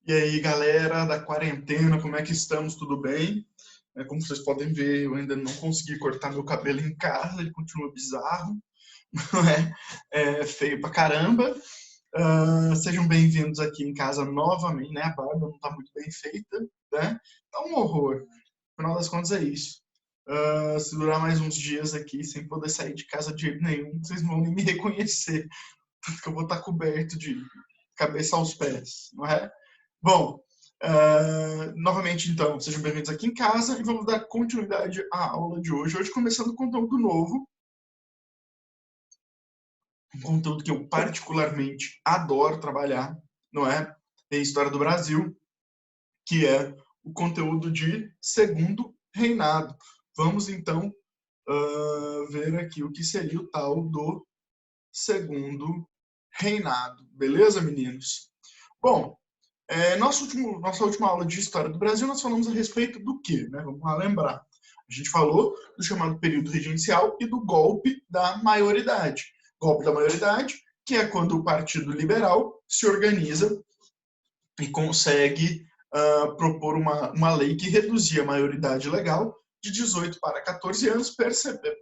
E aí, galera da quarentena, como é que estamos? Tudo bem? Como vocês podem ver, eu ainda não consegui cortar meu cabelo em casa, ele continua bizarro, não é? É feio pra caramba. Sejam bem-vindos aqui em casa novamente, né? A barba não tá muito bem feita, né? Tá um horror. Afinal das contas, é isso. Se durar mais uns dias aqui, sem poder sair de casa de jeito nenhum, vocês não vão nem me reconhecer, porque eu vou estar coberto de cabeça aos pés, não é? Bom, novamente, então, sejam bem-vindos aqui em casa e vamos dar continuidade à aula de hoje. Hoje, começando com conteúdo novo, um conteúdo que eu particularmente adoro trabalhar, não é? Em História do Brasil, que é o conteúdo de Segundo Reinado. Vamos, então, ver aqui o que seria o tal do Segundo Reinado. Beleza, meninos? Bom, nossa última aula de História do Brasil, nós falamos a respeito do quê? Né? Vamos lá lembrar. A gente falou do chamado período regencial e do golpe da maioridade. Golpe da maioridade, que é quando o Partido Liberal se organiza e consegue propor uma lei que reduzia a maioridade legal de 18 para 14 anos,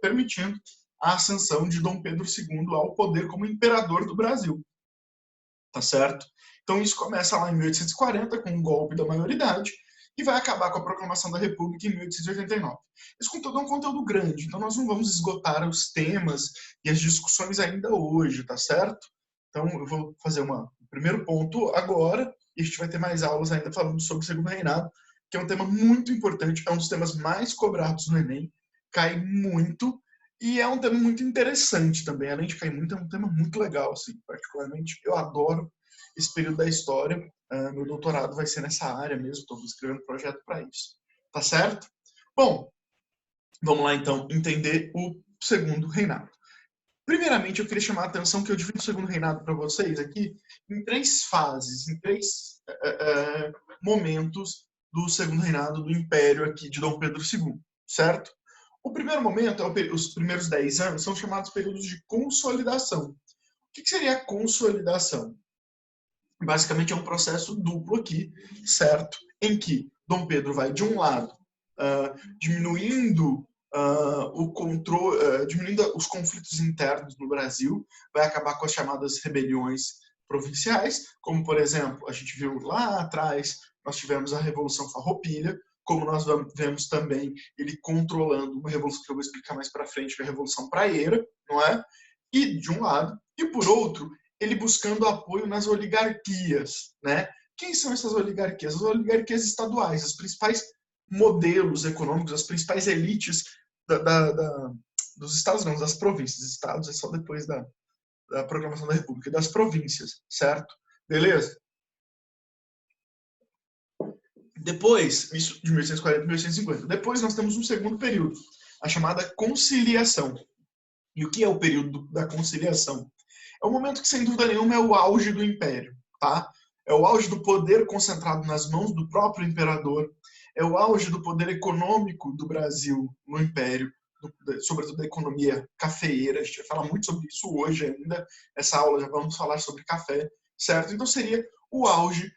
permitindo a ascensão de Dom Pedro II ao poder como imperador do Brasil. Tá certo? Então isso começa lá em 1840 com o golpe da maioridade e vai acabar com a proclamação da República em 1889. Esse conteúdo é um conteúdo grande, então nós não vamos esgotar os temas e as discussões ainda hoje, tá certo? Então eu vou fazer um primeiro ponto agora e a gente vai ter mais aulas ainda falando sobre o Segundo Reinado, que é um tema muito importante, é um dos temas mais cobrados no Enem, cai muito e é um tema muito interessante também. Além de cair muito, é um tema muito legal, assim, particularmente. Eu adoro esse período da história. Meu doutorado vai ser nessa área mesmo, estou escrevendo um projeto para isso. Tá certo? Bom, vamos lá então entender o Segundo Reinado. Primeiramente, eu queria chamar a atenção que eu divido o Segundo Reinado para vocês aqui em três fases, em três momentos do Segundo Reinado do Império aqui de Dom Pedro II, certo? O primeiro momento, os primeiros 10 anos, são chamados períodos de consolidação. O que seria a consolidação? Basicamente é um processo duplo aqui, certo? Em que Dom Pedro vai, de um lado, diminuindo o controle, diminuindo os conflitos internos no Brasil, vai acabar com as chamadas rebeliões provinciais, como, por exemplo, a gente viu lá atrás, nós tivemos a Revolução Farroupilha, como nós vemos também ele controlando uma revolução que eu vou explicar mais para frente, que é a Revolução Praieira, não é? E de um lado, e por outro, ele buscando apoio nas oligarquias, né? Quem são essas oligarquias? As oligarquias estaduais, os principais modelos econômicos, as principais elites dos estados, não, das províncias. Estados é só depois da proclamação da República, das províncias, certo? Beleza? Depois, isso de 1840 a 1850. Depois nós temos um segundo período, a chamada conciliação. E o que é o período da conciliação? É um momento que, sem dúvida nenhuma, é o auge do império, tá? É o auge do poder concentrado nas mãos do próprio imperador, é o auge do poder econômico do Brasil no império, sobretudo da economia cafeeira. A gente vai falar muito sobre isso hoje ainda, essa aula já vamos falar sobre café, certo? Então seria o auge,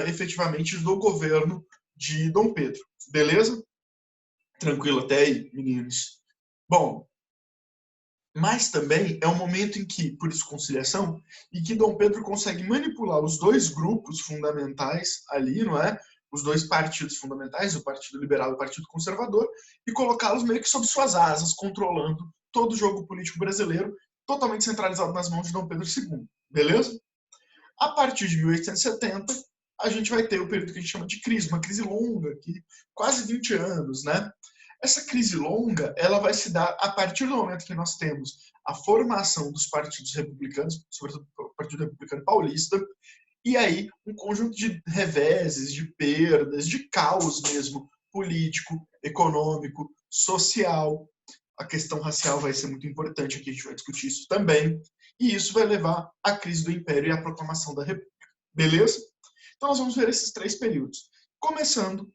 efetivamente, do governo de Dom Pedro, beleza? Tranquilo até aí, meninos? Bom, mas também é um momento em que, por isso conciliação, em que Dom Pedro consegue manipular os dois grupos fundamentais ali, não é? Os dois partidos fundamentais, o Partido Liberal e o Partido Conservador, e colocá-los meio que sob suas asas, controlando todo o jogo político brasileiro, totalmente centralizado nas mãos de Dom Pedro II. Beleza? A partir de 1870, a gente vai ter o período que a gente chama de crise, uma crise longa, que quase 20 anos, né? Essa crise longa, ela vai se dar a partir do momento que nós temos a formação dos partidos republicanos, sobretudo o Partido Republicano Paulista, e aí um conjunto de reveses, de perdas, de caos mesmo, político, econômico, social. A questão racial vai ser muito importante aqui, a gente vai discutir isso também. E isso vai levar à crise do Império e à proclamação da República. Beleza? Então nós vamos ver esses três períodos. Começando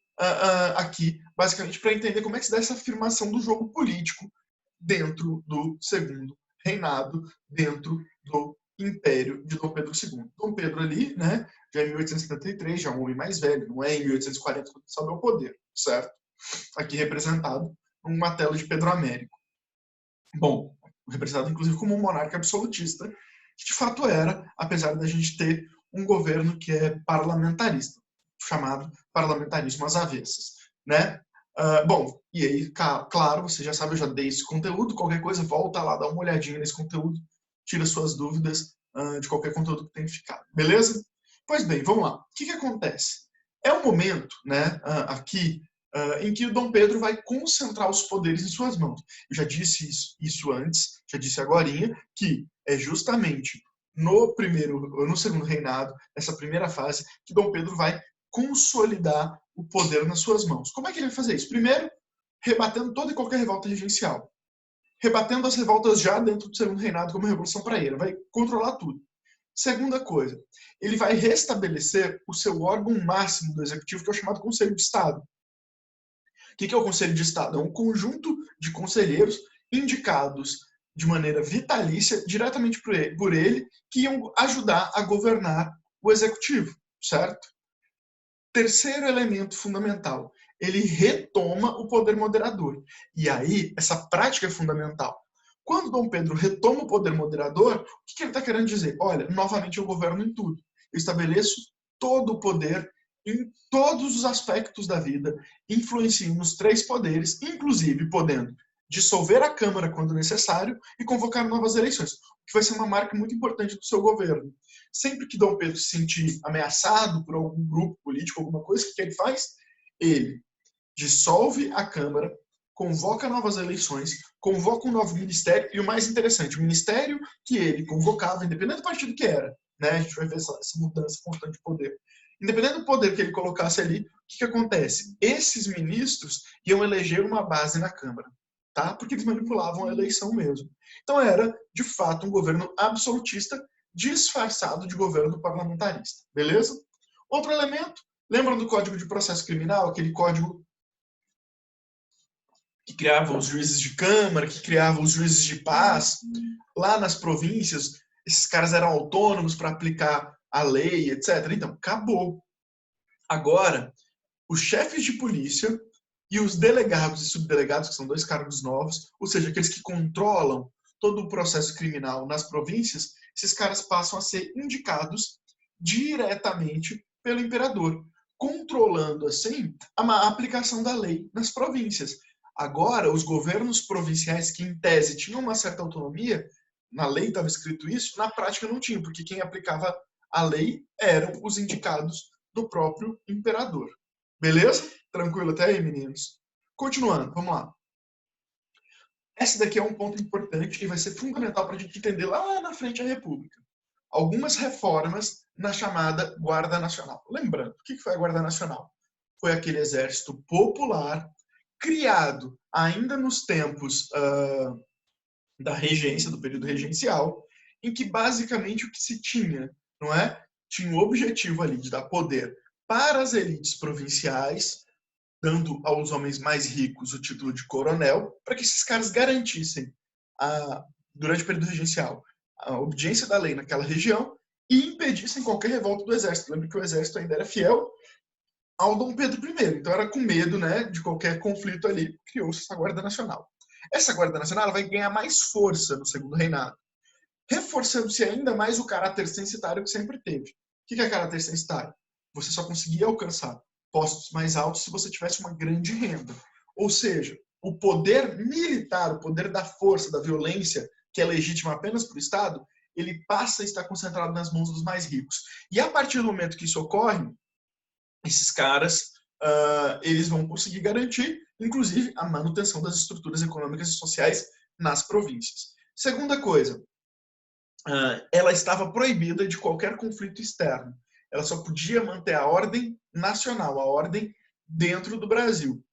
aqui, basicamente, para entender como é que se dá essa afirmação do jogo político dentro do Segundo Reinado, dentro do Império de Dom Pedro II. Dom Pedro ali, né, já em 1873, já é um homem mais velho, não é em 1840 quando sobe ao poder, certo? Aqui representado numa tela de Pedro Américo. Bom, representado inclusive como um monarca absolutista, que de fato era, apesar da gente ter um governo que é parlamentarista, chamado parlamentarismo às avessas, né? Bom, e aí, claro, você já sabe, eu já dei esse conteúdo, qualquer coisa, volta lá, dá uma olhadinha nesse conteúdo, tira suas dúvidas de qualquer conteúdo que tenha ficado, beleza? Pois bem, vamos lá. O que acontece? É um momento, né, aqui, em que o Dom Pedro vai concentrar os poderes em suas mãos. Eu já disse isso antes, já disse agorinha, que é justamente no segundo reinado, nessa primeira fase, que Dom Pedro vai consolidar o poder nas suas mãos. Como é que ele vai fazer isso? Primeiro, rebatendo toda e qualquer revolta regencial. Rebatendo as revoltas já dentro do segundo reinado como revolução praeira. Vai controlar tudo. Segunda coisa, ele vai restabelecer o seu órgão máximo do executivo, que é o chamado Conselho de Estado. O que é o Conselho de Estado? É um conjunto de conselheiros indicados de maneira vitalícia, diretamente por ele, que iam ajudar a governar o executivo, certo? Terceiro elemento fundamental, ele retoma o poder moderador. E aí, essa prática é fundamental. Quando Dom Pedro retoma o poder moderador, o que ele está querendo dizer? Olha, novamente eu governo em tudo. Eu estabeleço todo o poder em todos os aspectos da vida, influencio nos três poderes, inclusive podendo dissolver a Câmara quando necessário e convocar novas eleições, o que vai ser uma marca muito importante do seu governo. Sempre que Dom Pedro se sentir ameaçado por algum grupo político, alguma coisa, o que ele faz? Ele dissolve a Câmara, convoca novas eleições, convoca um novo ministério, e o mais interessante, o ministério que ele convocava, independente do partido que era, né? A gente vai ver essa mudança constante de poder. Independente do poder que ele colocasse ali, o que acontece? Esses ministros iam eleger uma base na Câmara, tá? Porque eles manipulavam a eleição mesmo. Então era, de fato, um governo absolutista disfarçado de governo parlamentarista, beleza? Outro elemento, lembram do Código de Processo Criminal, aquele código que criava os juízes de Câmara, que criava os juízes de paz, lá nas províncias, esses caras eram autônomos para aplicar a lei, etc. Então, acabou. Agora, os chefes de polícia e os delegados e subdelegados, que são dois cargos novos, ou seja, aqueles que controlam todo o processo criminal nas províncias, esses caras passam a ser indicados diretamente pelo imperador, controlando, assim, a aplicação da lei nas províncias. Agora, os governos provinciais, que em tese tinham uma certa autonomia, na lei estava escrito isso, na prática não tinha, porque quem aplicava a lei eram os indicados do próprio imperador. Beleza? Tranquilo até aí, meninos? Continuando, vamos lá. Esse daqui é um ponto importante e vai ser fundamental para a gente entender lá na frente a República. Algumas reformas na chamada Guarda Nacional. Lembrando, o que foi a Guarda Nacional? Foi aquele exército popular criado ainda nos tempos da regência, do período regencial, em que basicamente o que se tinha, não é? Tinha o objetivo ali de dar poder para as elites provinciais, dando aos homens mais ricos o título de coronel, para que esses caras garantissem, durante o período regencial, a obediência da lei naquela região e impedissem qualquer revolta do exército. Lembra que o exército ainda era fiel ao Dom Pedro I, então era com medo, né, de qualquer conflito ali, criou-se essa Guarda Nacional. Essa Guarda Nacional vai ganhar mais força no segundo reinado, reforçando-se ainda mais o caráter censitário que sempre teve. O que é caráter censitário? Você só conseguia alcançar postos mais altos se você tivesse uma grande renda. Ou seja, o poder militar, o poder da força, da violência, que é legítima apenas para o Estado, ele passa a estar concentrado nas mãos dos mais ricos. E a partir do momento que isso ocorre, esses caras eles vão conseguir garantir, inclusive, a manutenção das estruturas econômicas e sociais nas províncias. Segunda coisa, ela estava proibida de qualquer conflito externo. Ela só podia manter a ordem nacional, a ordem dentro do Brasil.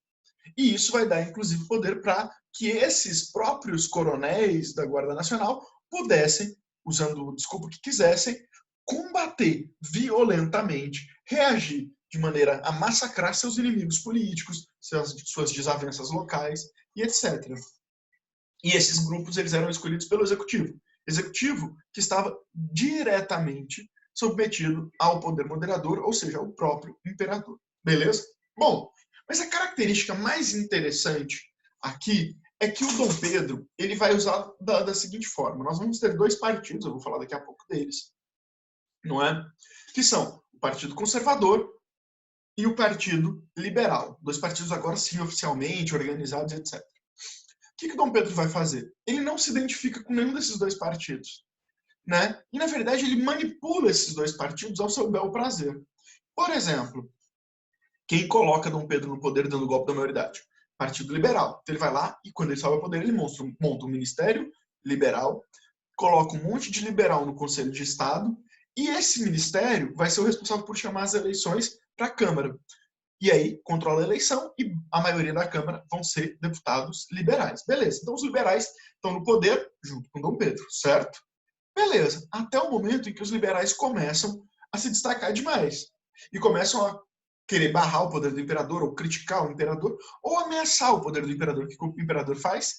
E isso vai dar, inclusive, poder para que esses próprios coronéis da Guarda Nacional pudessem, usando o desculpa que quisessem, combater violentamente, reagir de maneira a massacrar seus inimigos políticos, suas desavenças locais e etc. E esses grupos eles eram escolhidos pelo executivo. executivo que estava diretamente submetido ao poder moderador, ou seja, ao próprio imperador. Beleza? Bom, mas a característica mais interessante aqui é que o Dom Pedro ele vai usar da seguinte forma. Nós vamos ter dois partidos, eu vou falar daqui a pouco deles, não é? Que são o Partido Conservador e o Partido Liberal. Dois partidos agora sim oficialmente organizados, etc. O que Dom Pedro vai fazer? Ele não se identifica com nenhum desses dois partidos, né? E na verdade ele manipula esses dois partidos ao seu bel prazer. Por exemplo, quem coloca Dom Pedro no poder dando golpe da maioridade? Partido Liberal. Então ele vai lá e quando ele sobe ao poder ele monta um ministério liberal, coloca um monte de liberal no Conselho de Estado e esse ministério vai ser o responsável por chamar as eleições para a Câmara. E aí controla a eleição e a maioria da Câmara vão ser deputados liberais. Beleza. Então os liberais estão no poder junto com Dom Pedro, certo? Beleza. Até o momento em que os liberais começam a se destacar demais e começam a querer barrar o poder do imperador ou criticar o imperador ou ameaçar o poder do imperador. O que o imperador faz?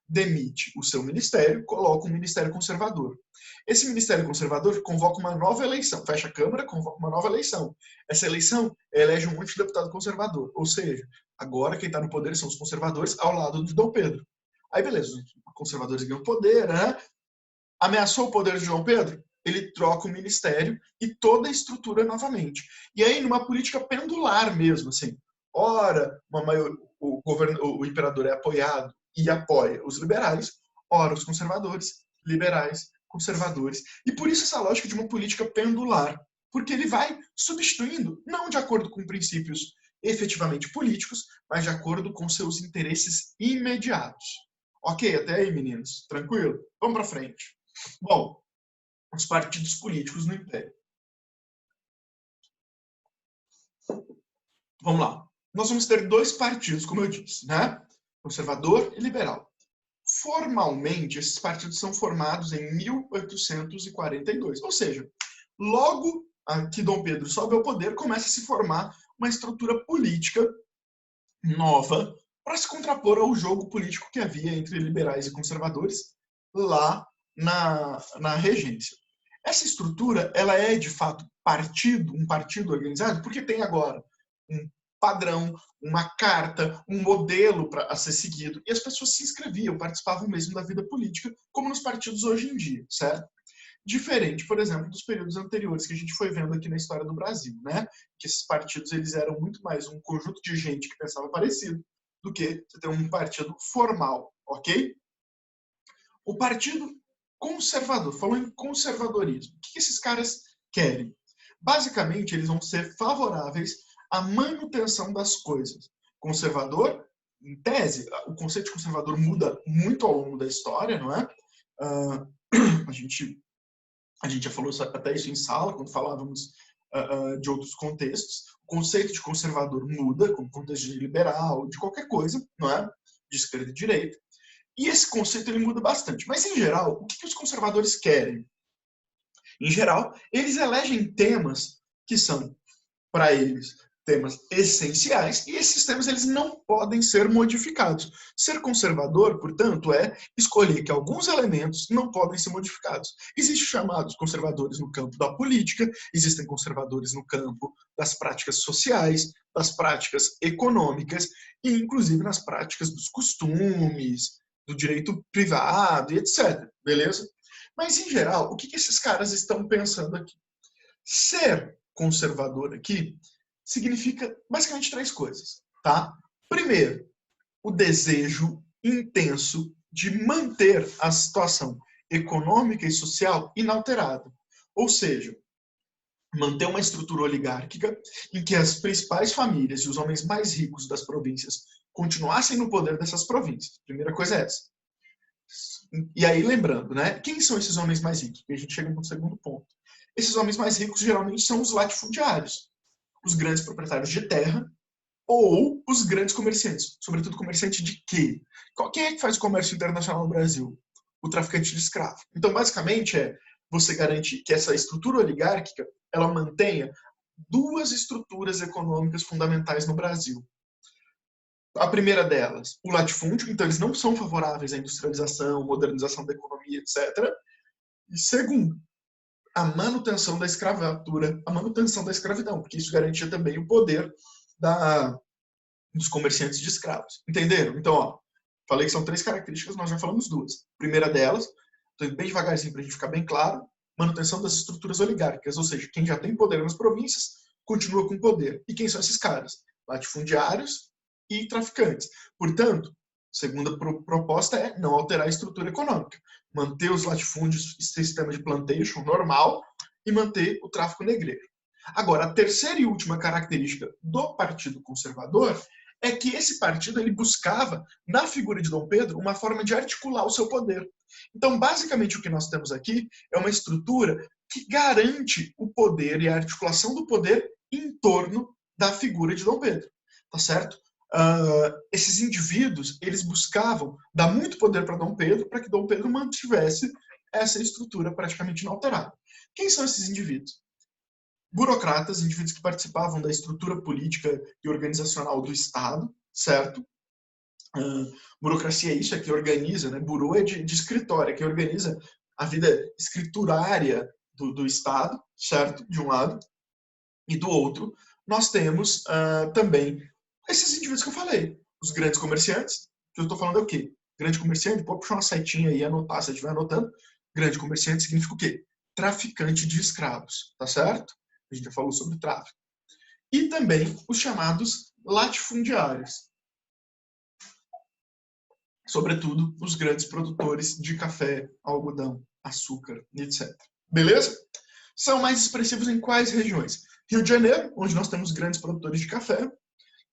Demite o seu ministério, coloca um ministério conservador. Esse ministério conservador convoca uma nova eleição, fecha a Câmara, convoca uma nova eleição. Essa eleição elege um monte de deputado conservador, ou seja, agora quem está no poder são os conservadores ao lado de Dom Pedro. Aí beleza, os conservadores ganham poder, né? Ameaçou o poder de Dom Pedro? Ele troca o ministério e toda a estrutura novamente. E aí, numa política pendular mesmo, assim, ora o imperador é apoiado e apoia os liberais, ora os conservadores, liberais, conservadores. E por isso essa lógica de uma política pendular, porque ele vai substituindo, não de acordo com princípios efetivamente políticos, mas de acordo com seus interesses imediatos. Ok, até aí, meninos? Tranquilo? Vamos para frente. Bom, os partidos políticos no Império. Vamos lá. Nós vamos ter dois partidos, como eu disse, né? Conservador e liberal. Formalmente, esses partidos são formados em 1842. Ou seja, logo que Dom Pedro sobe ao poder, começa a se formar uma estrutura política nova para se contrapor ao jogo político que havia entre liberais e conservadores lá na regência. Essa estrutura, ela é de fato um partido organizado, porque tem agora um padrão, uma carta, um modelo a ser seguido, e as pessoas se inscreviam, participavam mesmo da vida política, como nos partidos hoje em dia, certo? Diferente, por exemplo, dos períodos anteriores que a gente foi vendo aqui na história do Brasil, né? Que esses partidos eles eram muito mais um conjunto de gente que pensava parecido do que você ter um partido formal, ok? O partido conservador, falou em conservadorismo. O que esses caras querem? Basicamente, eles vão ser favoráveis à manutenção das coisas. Conservador, em tese, o conceito de conservador muda muito ao longo da história, não é? A gente já falou até isso em sala, quando falávamos de outros contextos. O conceito de conservador muda, como contexto de liberal, de qualquer coisa, não é? De esquerda e direita. E esse conceito ele muda bastante. Mas, em geral, o que os conservadores querem? Em geral, eles elegem temas que são, para eles, temas essenciais, e esses temas eles não podem ser modificados. Ser conservador, portanto, é escolher que alguns elementos não podem ser modificados. Existem chamados conservadores no campo da política, existem conservadores no campo das práticas sociais, das práticas econômicas e, inclusive, nas práticas dos costumes, do direito privado e etc. Beleza? Mas, em geral, o que esses caras estão pensando aqui? Ser conservador aqui significa basicamente três coisas, tá? Primeiro, o desejo intenso de manter a situação econômica e social inalterada. Ou seja, manter uma estrutura oligárquica em que as principais famílias e os homens mais ricos das províncias continuassem no poder dessas províncias. Primeira coisa é essa. E aí, lembrando, né? Quem são esses homens mais ricos? E a gente chega no segundo ponto. Esses homens mais ricos geralmente são os latifundiários, os grandes proprietários de terra ou os grandes comerciantes. Sobretudo comerciante de quê? Quem é que faz o comércio internacional no Brasil? O traficante de escravo. Então, basicamente, você garante que essa estrutura oligárquica ela mantenha duas estruturas econômicas fundamentais no Brasil. A primeira delas, o latifúndio, então eles não são favoráveis à industrialização, modernização da economia, etc. E segundo, a manutenção da escravatura, a manutenção da escravidão, porque isso garantia também o poder dos comerciantes de escravos. Entenderam? Então, ó, falei que são 3 características, nós já falamos 2. A primeira delas, estou indo bem devagarzinho para a gente ficar bem claro, manutenção das estruturas oligárquicas, ou seja, quem já tem poder nas províncias continua com poder. E quem são esses caras? Latifundiários e traficantes. Portanto, segunda proposta é não alterar a estrutura econômica, manter os latifúndios e sistema de plantation normal e manter o tráfico negreiro. Agora, a terceira e última característica do Partido Conservador é que esse partido ele buscava, na figura de Dom Pedro, uma forma de articular o seu poder. Então, basicamente, o que nós temos aqui é uma estrutura que garante o poder e a articulação do poder em torno da figura de Dom Pedro. Tá certo? Esses indivíduos, eles buscavam dar muito poder para Dom Pedro, para que Dom Pedro mantivesse essa estrutura praticamente inalterada. Quem são esses indivíduos? Burocratas, indivíduos que participavam da estrutura política e organizacional do Estado, certo? Burocracia é isso, é que organiza, né? Burô é de escritório, é que organiza a vida escriturária do Estado, certo? De um lado. E do outro, nós temos também esses indivíduos que eu falei. Os grandes comerciantes, que eu estou falando é o quê? Grande comerciante, pode puxar uma setinha aí e anotar, se você estiver anotando. Grande comerciante significa o quê? Traficante de escravos, tá certo? A gente já falou sobre tráfico. E também os chamados latifundiários. Sobretudo, os grandes produtores de café, algodão, açúcar, etc. Beleza? São mais expressivos em quais regiões? Rio de Janeiro, onde nós temos grandes produtores de café.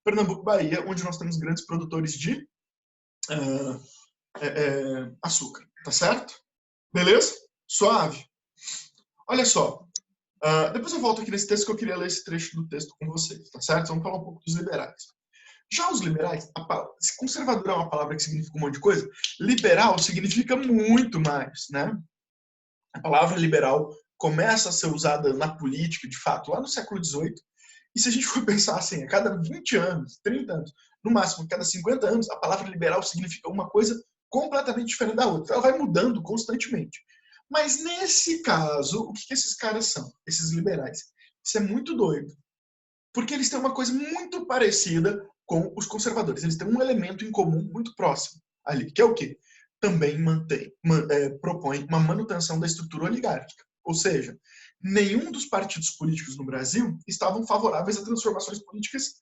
Pernambuco, Bahia, onde nós temos grandes produtores de açúcar. Tá certo? Beleza? Suave. Olha só. Depois eu volto aqui nesse texto que eu queria ler esse trecho do texto com vocês, tá certo? Vamos falar um pouco dos liberais. Já os liberais, conservador é uma palavra que significa um monte de coisa, liberal significa muito mais, né? A palavra liberal começa a ser usada na política, de fato, lá no século XVIII, e se a gente for pensar assim, a cada 20 anos, 30 anos, no máximo, a cada 50 anos, a palavra liberal significa uma coisa completamente diferente da outra. Ela vai mudando constantemente. Mas nesse caso, o que esses caras são? Esses liberais. Isso é muito doido. Porque eles têm uma coisa muito parecida com os conservadores. Eles têm um elemento em comum muito próximo ali, que é o quê? Também propõe uma manutenção da estrutura oligárquica. Ou seja, nenhum dos partidos políticos no Brasil estavam favoráveis a transformações políticas,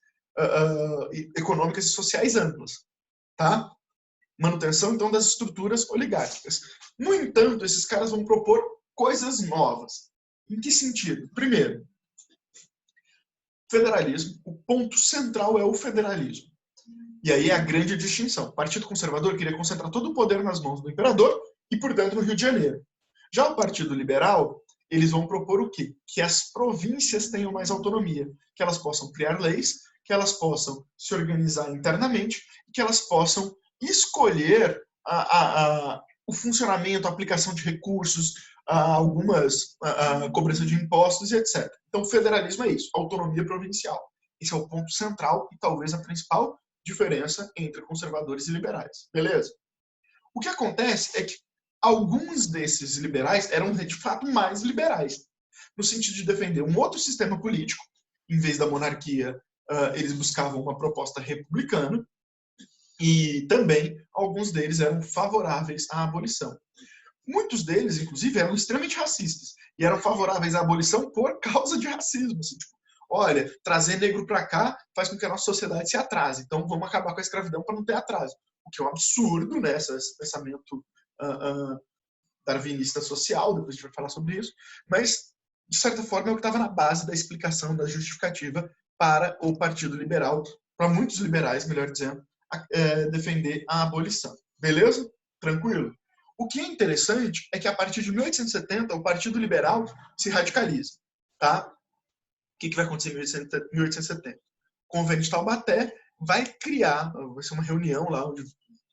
econômicas e sociais amplas. Tá? Manutenção, então, das estruturas oligárquicas. No entanto, esses caras vão propor coisas novas. Em que sentido? Primeiro, federalismo. O ponto central é o federalismo. E aí é a grande distinção. O Partido Conservador queria concentrar todo o poder nas mãos do imperador e, portanto, no Rio de Janeiro. Já o Partido Liberal, eles vão propor o quê? Que as províncias tenham mais autonomia, que elas possam criar leis, que elas possam se organizar internamente, que elas possam escolher o funcionamento, a aplicação de recursos, algumas cobrança de impostos e etc. Então, o federalismo é isso, autonomia provincial. Esse é o ponto central e talvez a principal diferença entre conservadores e liberais. Beleza? O que acontece é que alguns desses liberais eram, de fato, mais liberais, no sentido de defender um outro sistema político. Em vez da monarquia, eles buscavam uma proposta republicana, e também alguns deles eram favoráveis à abolição. Muitos deles, inclusive, eram extremamente racistas e eram favoráveis à abolição por causa de racismo. Assim, tipo, olha, trazer negro para cá faz com que a nossa sociedade se atrase, então vamos acabar com a escravidão para não ter atraso. O que é um absurdo, né? Esse pensamento darwinista social, depois a gente vai falar sobre isso, mas, de certa forma, é o que estava na base da explicação, da justificativa para o Partido Liberal, para muitos liberais, melhor dizendo, defender a abolição. Beleza? Tranquilo? O que é interessante é que, a partir de 1870, o Partido Liberal se radicaliza. Tá? O que vai acontecer em 1870? O Convênio de Taubaté vai ser uma reunião lá onde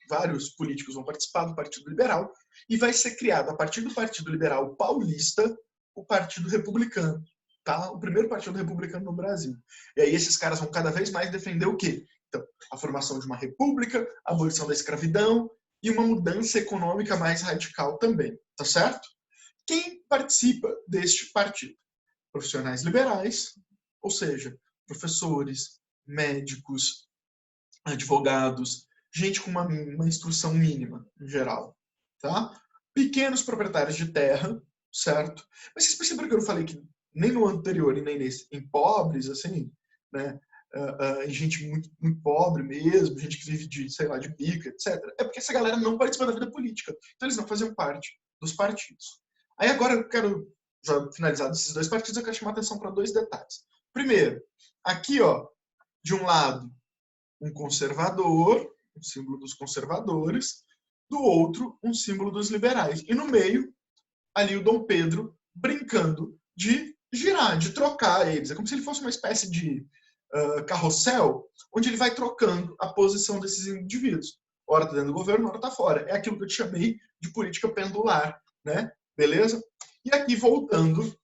vários políticos vão participar do Partido Liberal e vai ser criado, a partir do Partido Liberal Paulista, o Partido Republicano. Tá? O primeiro partido republicano no Brasil. E aí esses caras vão cada vez mais defender o quê? Então, a formação de uma república, a abolição da escravidão e uma mudança econômica mais radical também. Tá certo? Quem participa deste partido? Profissionais liberais, ou seja, professores, médicos, advogados, gente com uma instrução mínima, em geral, tá? Pequenos proprietários de terra, certo? Mas vocês perceberam que eu não falei que nem no anterior e nem nesse, em pobres, assim, né? Gente muito, muito pobre mesmo, gente que vive de, sei lá, de bico, etc. É porque essa galera não participa da vida política. Então eles não faziam parte dos partidos. Aí agora eu quero, já finalizado esses dois partidos, eu quero chamar a atenção para dois detalhes. Primeiro, aqui, ó, de um lado, um conservador, um símbolo dos conservadores, do outro, um símbolo dos liberais. E no meio, ali o Dom Pedro brincando de girar, de trocar eles. É como se ele fosse uma espécie de carrossel, onde ele vai trocando a posição desses indivíduos. Ora está dentro do governo, ora está fora. É aquilo que eu te chamei de política pendular, né? Beleza? E aqui, voltando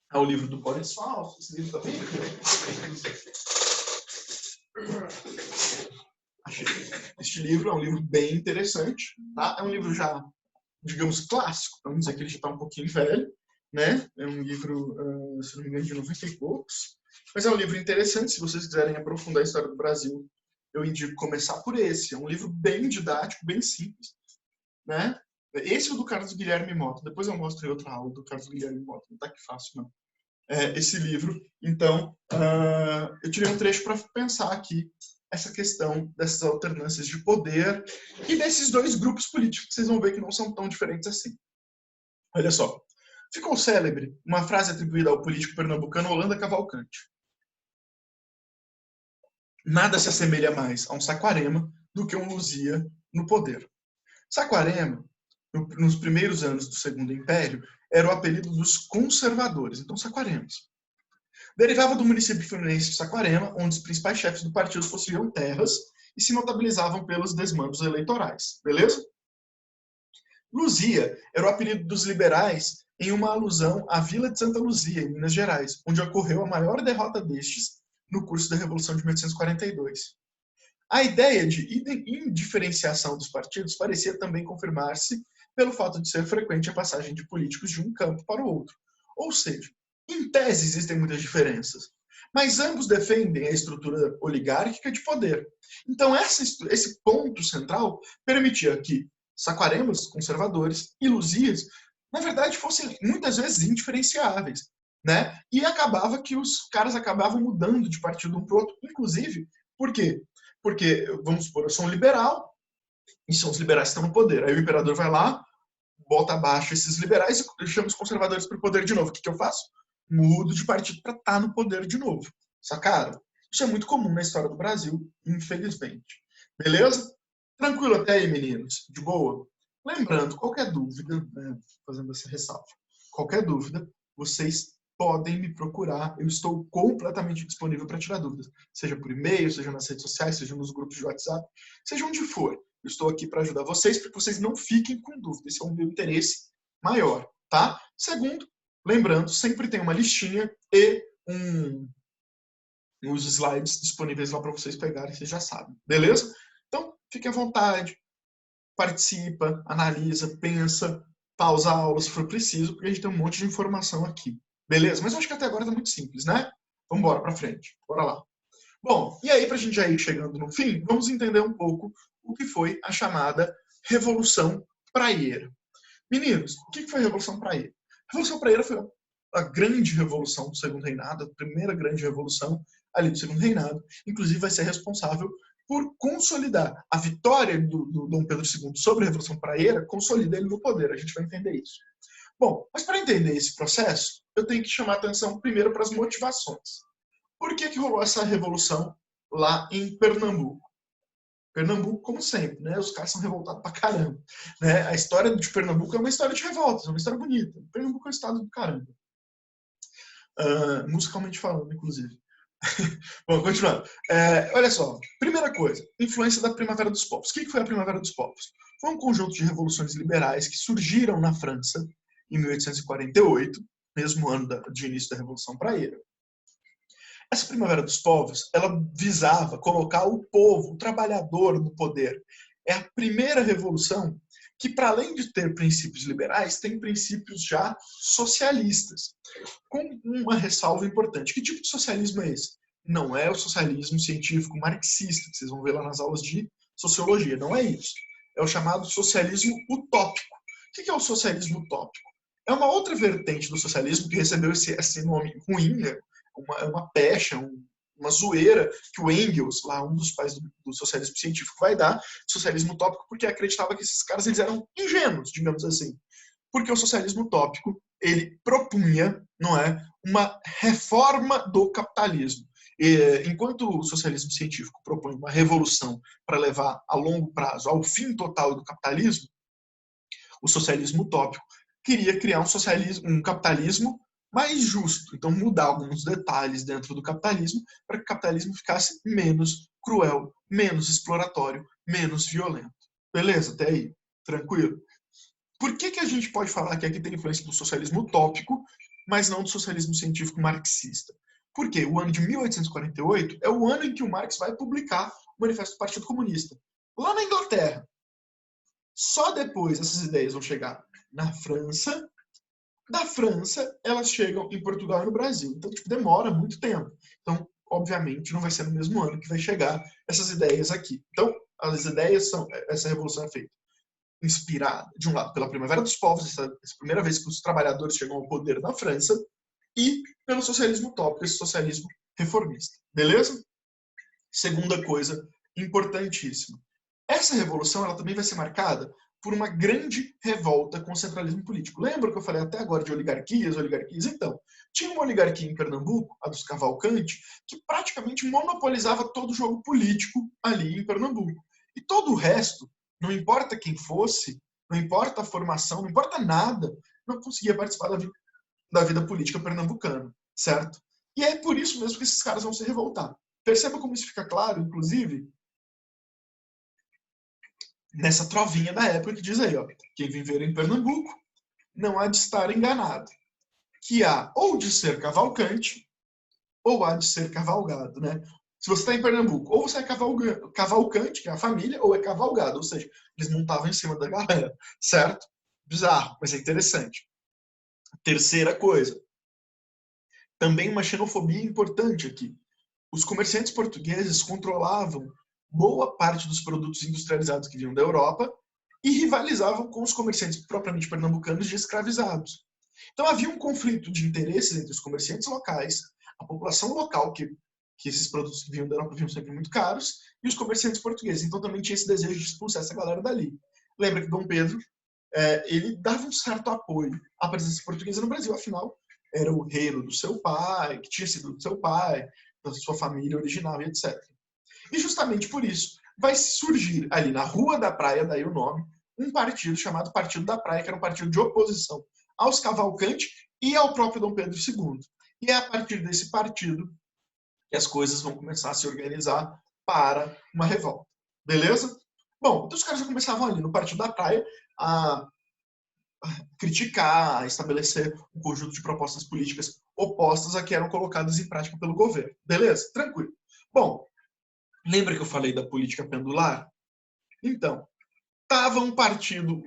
ao livro do Boris Falso, esse livro também. Este livro é um livro bem interessante, tá? É um livro já, digamos, clássico, vamos dizer que ele já está um pouquinho velho, né? É um livro, se não me engano, de 90 e poucos, mas é um livro interessante. Se vocês quiserem aprofundar a história do Brasil, eu indico começar por esse. É um livro bem didático, bem simples, né? Esse é o do Carlos Guilherme Mota. Depois eu mostro em outra aula do Carlos Guilherme Mota. Não tá que fácil, não. Esse livro. Então, eu tirei um trecho para pensar aqui essa questão dessas alternâncias de poder e desses dois grupos políticos que vocês vão ver que não são tão diferentes assim. Olha só. Ficou célebre uma frase atribuída ao político pernambucano Holanda Cavalcante. Nada se assemelha mais a um Saquarema do que um Luzia no poder. Saquarema, nos primeiros anos do Segundo Império, era o apelido dos conservadores, então Saquaremas. Derivava do município fluminense de Saquarema, onde os principais chefes do partido possuíam terras e se notabilizavam pelos desmandos eleitorais. Beleza? Luzia era o apelido dos liberais em uma alusão à Vila de Santa Luzia, em Minas Gerais, onde ocorreu a maior derrota destes no curso da Revolução de 1842. A ideia de indiferenciação dos partidos parecia também confirmar-se pelo fato de ser frequente a passagem de políticos de um campo para o outro. Ou seja, em tese existem muitas diferenças, mas ambos defendem a estrutura oligárquica de poder. Então esse ponto central permitia que Saquaremas, conservadores, e Luzias, na verdade, fossem muitas vezes indiferenciáveis, né? E acabava que os caras acabavam mudando de partido um para o outro, inclusive, por quê? Porque, vamos supor, eu sou um liberal e são os liberais que estão no poder. Aí o imperador vai lá, bota abaixo esses liberais e chama os conservadores para o poder de novo. O que eu faço? Mudo de partido para estar no poder de novo. Sacaram? Isso é muito comum na história do Brasil, infelizmente. Beleza? Tranquilo até aí, meninos? De boa? Lembrando, qualquer dúvida, né, fazendo essa ressalva, qualquer dúvida, vocês podem me procurar. Eu estou completamente disponível para tirar dúvidas. Seja por e-mail, seja nas redes sociais, seja nos grupos de WhatsApp, seja onde for. Eu estou aqui para ajudar vocês, para que vocês não fiquem com dúvida. Esse é o meu interesse maior, tá? Segundo, lembrando, sempre tem uma listinha e uns slides disponíveis lá para vocês pegarem, vocês já sabem. Beleza? Então, fique à vontade. Participa, analisa, pensa, pausa a aula se for preciso, porque a gente tem um monte de informação aqui. Beleza? Mas eu acho que até agora está muito simples, né? Vamos embora para frente. Bora lá. Bom, e aí, para a gente já ir chegando no fim, vamos entender um pouco o que foi a chamada Revolução Praieira. Meninos, o que foi a Revolução Praieira? A Revolução Praieira foi a grande revolução do Segundo Reinado, a primeira grande revolução ali do Segundo Reinado. Inclusive, vai ser responsável por consolidar a vitória do Dom Pedro II sobre a Revolução Praieira, consolida ele no poder. A gente vai entender isso. Bom, mas para entender esse processo, eu tenho que chamar a atenção primeiro para as motivações. Por que rolou essa revolução lá em Pernambuco? Pernambuco, como sempre, né? Os caras são revoltados pra caramba. Né? A história de Pernambuco é uma história de revoltas, é uma história bonita. Pernambuco é um estado do caramba. Musicalmente falando, inclusive. Bom, continuando. Olha só. Primeira coisa, influência da Primavera dos Povos. O que foi a Primavera dos Povos? Foi um conjunto de revoluções liberais que surgiram na França em 1848, mesmo ano de início da Revolução Praieira. Essa Primavera dos Povos, ela visava colocar o povo, o trabalhador, no poder. É a primeira revolução que, para além de ter princípios liberais, tem princípios já socialistas, com uma ressalva importante. Que tipo de socialismo é esse? Não é o socialismo científico marxista, que vocês vão ver lá nas aulas de sociologia, não é isso. É o chamado socialismo utópico. O que é o socialismo utópico? É uma outra vertente do socialismo que recebeu esse nome ruim, né? uma pecha, uma zoeira que o Engels, lá um dos pais do socialismo científico, vai dar, socialismo utópico, porque acreditava que esses caras eles eram ingênuos, digamos assim. Porque o socialismo utópico, ele propunha, não é, uma reforma do capitalismo. Enquanto o socialismo científico propõe uma revolução para levar a longo prazo ao fim total do capitalismo, o socialismo utópico queria criar um capitalismo mais justo. Então, mudar alguns detalhes dentro do capitalismo para que o capitalismo ficasse menos cruel, menos exploratório, menos violento. Beleza? Até aí. Tranquilo? Por que a gente pode falar que aqui tem influência do socialismo utópico, mas não do socialismo científico marxista? Porque o ano de 1848 é o ano em que o Marx vai publicar o Manifesto do Partido Comunista. Lá na Inglaterra. Só depois essas ideias vão chegar na França. Da França, elas chegam em Portugal e no Brasil. Então, demora muito tempo. Então, obviamente, não vai ser no mesmo ano que vai chegar essas ideias aqui. Então, as ideias são... Essa revolução é feita inspirada, de um lado, pela Primavera dos Povos, essa primeira vez que os trabalhadores chegam ao poder na França, e pelo socialismo utópico, esse socialismo reformista. Beleza? Segunda coisa importantíssima. Essa revolução ela também vai ser marcada por uma grande revolta com o centralismo político. Lembra que eu falei até agora de oligarquias? Então, tinha uma oligarquia em Pernambuco, a dos Cavalcante, que praticamente monopolizava todo o jogo político ali em Pernambuco. E todo o resto, não importa quem fosse, não importa a formação, não importa nada, não conseguia participar da vida política pernambucana, certo? E é por isso mesmo que esses caras vão se revoltar. Perceba como isso fica claro, inclusive, nessa trovinha da época que diz aí, ó, quem viver em Pernambuco não há de estar enganado, que há ou de ser cavalcante ou há de ser cavalgado, né? Se você está em Pernambuco, ou você é cavalcante, que é a família, ou é cavalgado, ou seja, eles montavam em cima da galera, certo? Bizarro, mas é interessante. Terceira coisa, também uma xenofobia importante aqui. Os comerciantes portugueses controlavam boa parte dos produtos industrializados que vinham da Europa e rivalizavam com os comerciantes propriamente pernambucanos de escravizados. Então havia um conflito de interesses entre os comerciantes locais, a população local, que esses produtos que vinham da Europa vinham sempre muito caros, e os comerciantes portugueses. Então também tinha esse desejo de expulsar essa galera dali. Lembra que Dom Pedro ele dava um certo apoio à presença portuguesa no Brasil, afinal era o reino do seu pai, que tinha sido do seu pai, da sua família original e etc. E justamente por isso vai surgir ali na Rua da Praia, daí o nome, um partido chamado Partido da Praia, que era um partido de oposição aos Cavalcante e ao próprio Dom Pedro II. E é a partir desse partido que as coisas vão começar a se organizar para uma revolta. Beleza? Bom, então os caras já começavam ali no Partido da Praia a criticar, a estabelecer um conjunto de propostas políticas opostas a que eram colocadas em prática pelo governo. Beleza? Tranquilo. Bom, lembra que eu falei da política pendular? Então, estava um partido,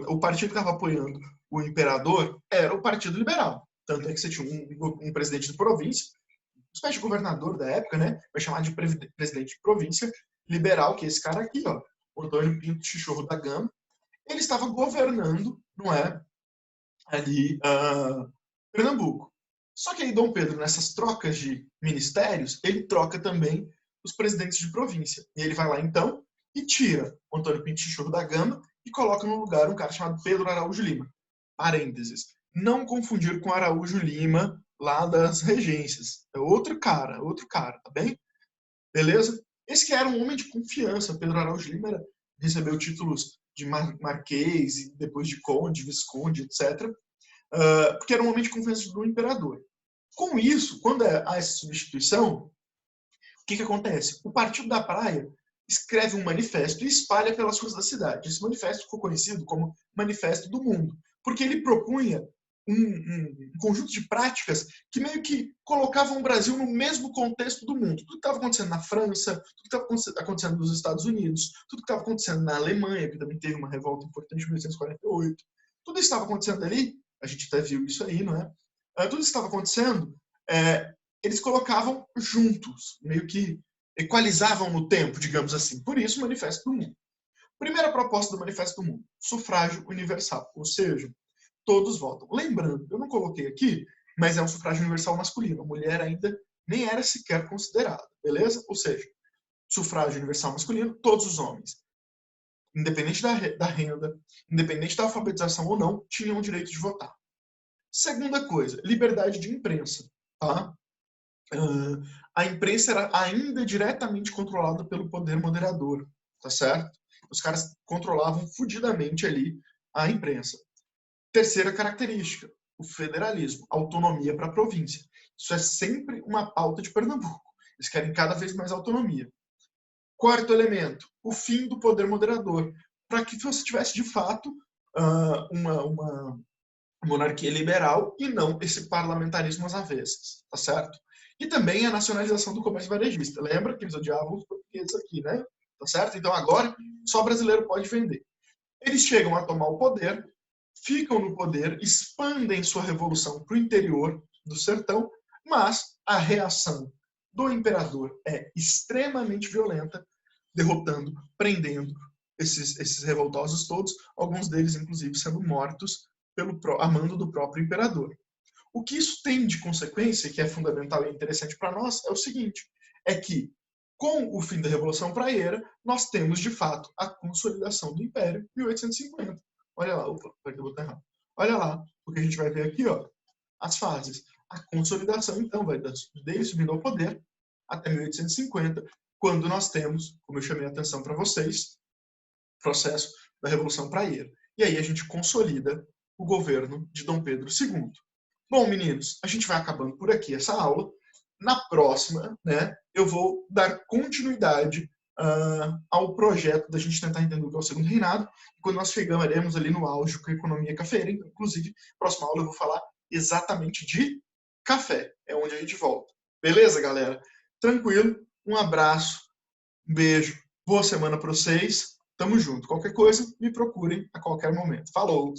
o partido que estava apoiando o imperador era o Partido Liberal. Tanto é que você tinha um presidente de província, uma espécie de governador da época, né? Vai chamar de presidente de província liberal, que é esse cara aqui, ó, o Antônio Pinto Chichorro da Gama. Ele estava governando, não é, ali Pernambuco. Só que aí Dom Pedro, nessas trocas de ministérios, ele troca também os presidentes de província. E ele vai lá, então, e tira o Antônio Pinto Chichorro da Gama e coloca no lugar um cara chamado Pedro Araújo Lima. Parênteses. Não confundir com Araújo Lima, lá das regências. É outro cara, tá bem? Beleza? Esse que era um homem de confiança. Pedro Araújo Lima recebeu títulos de marquês, e depois de conde, visconde, etc. Porque era um homem de confiança do imperador. Com isso, quando há essa substituição, o que acontece? O Partido da Praia escreve um manifesto e espalha pelas ruas da cidade. Esse manifesto ficou conhecido como Manifesto do Mundo, porque ele propunha um conjunto de práticas que meio que colocavam o Brasil no mesmo contexto do mundo. Tudo que estava acontecendo na França, tudo que estava acontecendo nos Estados Unidos, tudo que estava acontecendo na Alemanha, que também teve uma revolta importante em 1848, tudo isso estava acontecendo ali, a gente até viu isso aí, não é? Tudo isso estava acontecendo, eles colocavam juntos, meio que equalizavam no tempo, digamos assim. Por isso, o Manifesto do Mundo. Primeira proposta do Manifesto do Mundo, sufrágio universal, ou seja, todos votam. Lembrando, eu não coloquei aqui, mas é um sufrágio universal masculino. A mulher ainda nem era sequer considerada, beleza? Ou seja, sufrágio universal masculino, todos os homens, independente da renda, independente da alfabetização ou não, tinham o direito de votar. Segunda coisa, liberdade de imprensa. Tá? A imprensa era ainda diretamente controlada pelo poder moderador, tá certo? Os caras controlavam fudidamente ali a imprensa. Terceira característica, o federalismo, autonomia para a província. Isso é sempre uma pauta de Pernambuco. Eles querem cada vez mais autonomia. Quarto elemento, o fim do poder moderador, para que você tivesse de fato uma monarquia liberal e não esse parlamentarismo às avessas, tá certo? E também a nacionalização do comércio varejista. Lembra que eles odiavam os portugueses aqui, né? Tá certo? Então agora só brasileiro pode vender. Eles chegam a tomar o poder, ficam no poder, expandem sua revolução para o interior do sertão, mas a reação do imperador é extremamente violenta, derrotando, prendendo esses revoltosos todos, alguns deles, inclusive, sendo mortos a mando do próprio imperador. O que isso tem de consequência, que é fundamental e interessante para nós, é o seguinte, é que, com o fim da Revolução Praieira, nós temos, de fato, a consolidação do Império em 1850. Olha lá, opa, apertei o botão errado. Olha lá, o que a gente vai ver aqui, ó, as fases. A consolidação, então, vai desde subindo ao poder até 1850, quando nós temos, como eu chamei a atenção para vocês, o processo da Revolução Praieira. E aí a gente consolida o governo de Dom Pedro II. Bom, meninos, a gente vai acabando por aqui essa aula. Na próxima, né, eu vou dar continuidade ao projeto da gente tentar entender o que é o Segundo Reinado, quando nós chegaremos ali no auge com a economia cafeeira. Inclusive, próxima aula eu vou falar exatamente de café, é onde a gente volta. Beleza, galera? Tranquilo, um abraço, um beijo, boa semana para vocês, tamo junto. Qualquer coisa, me procurem a qualquer momento. Falou!